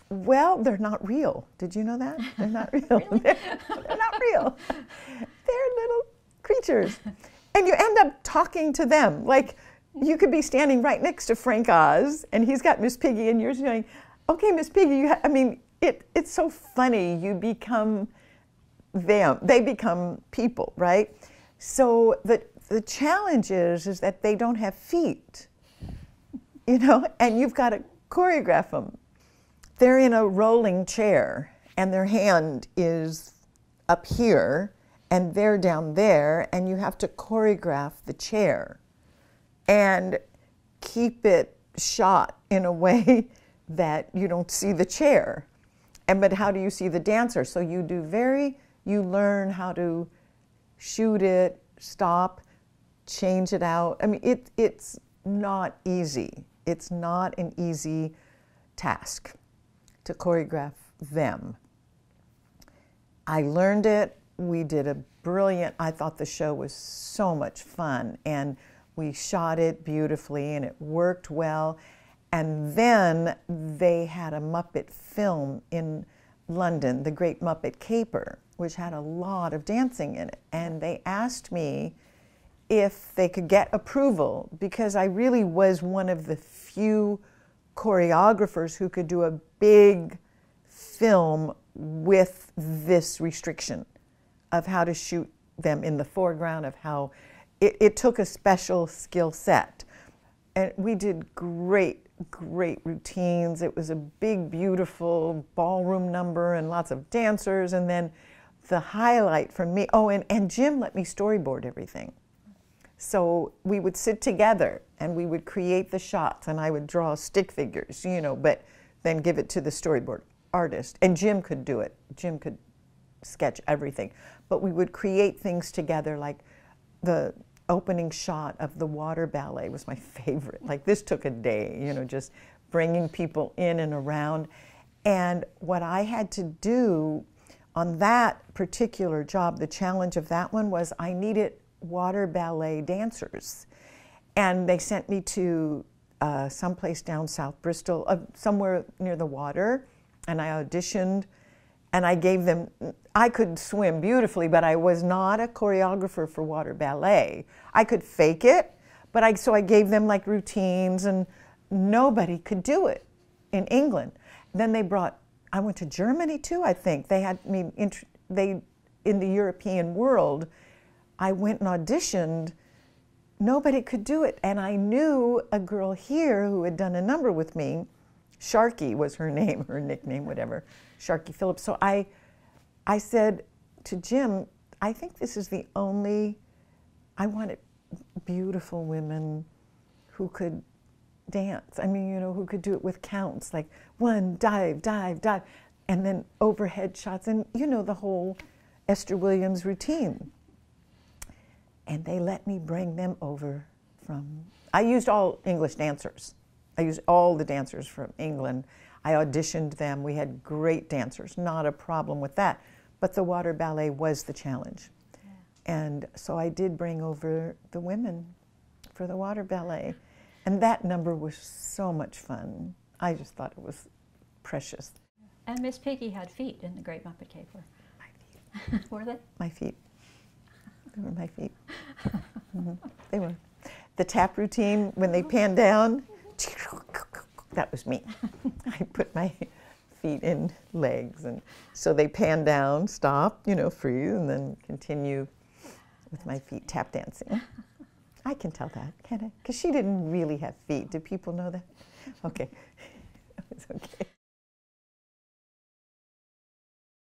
Well, they're not real. Did you know that? They're not real. Really? They're not real. They're little creatures. And you end up talking to them. Like, you could be standing right next to Frank Oz, and he's got Miss Piggy, and you're going, okay, Miss Piggy, I mean, it's so funny. You become them. They become people, right? So the challenge is that they don't have feet, you know, and you've got to choreograph them. They're in a rolling chair, and their hand is up here, and they're down there, and you have to choreograph the chair and keep it shot in a way that you don't see the chair. But how do you see the dancer? So you learn how to shoot it, stop, change it out. I mean, it's not easy. It's not an easy task to choreograph them. I learned it. We did a brilliant, I thought the show was so much fun, and we shot it beautifully, and it worked well. And then they had a Muppet film in London, The Great Muppet Caper, which had a lot of dancing in it. And they asked me if they could get approval, because I really was one of the few choreographers who could do a big film with this restriction of how to shoot them in the foreground, of how it took a special skill set. And we did great routines. It was a big, beautiful ballroom number and lots of dancers. And then the highlight for me, oh, and Jim let me storyboard everything. So we would sit together and we would create the shots, and I would draw stick figures, you know, but then give it to the storyboard artist. And Jim could do it. Jim could sketch everything. But we would create things together, like the opening shot of the water ballet was my favorite. Like, this took a day, you know, just bringing people in and around. And what I had to do on that particular job, the challenge of that one was I needed water ballet dancers. And they sent me to someplace down South Bristol, somewhere near the water, and I auditioned. And I gave them, I could swim beautifully, but I was not a choreographer for water ballet. I could fake it, but so I gave them like routines, and nobody could do it in England. Then they brought, I went to Germany too, I think. They had me, in the European world, I went and auditioned. Nobody could do it. And I knew a girl here who had done a number with me. Sharky was her name, her nickname, whatever. Sharky Phillips. So I said to Jim, I think this is the only, I wanted beautiful women who could dance. I mean, you know, who could do it with counts, like one, dive, dive, dive, and then overhead shots, and you know, the whole Esther Williams routine. And they let me bring them over from, I used all English dancers. I used all the dancers from England. I auditioned them. We had great dancers, not a problem with that. But the water ballet was the challenge. Yeah. And so I did bring over the women for the water ballet. And that number was so much fun. I just thought it was precious. And Miss Piggy had feet in The Great Muppet Caper. My feet. Were they? My feet. They were my feet. They were. The tap routine, when they pan down, that was me. I put my feet in legs, and so they pan down, stop, you know, freeze, and then continue with my feet tap dancing. I can tell that, can't I? Because she didn't really have feet. Do people know that? Okay. It's okay.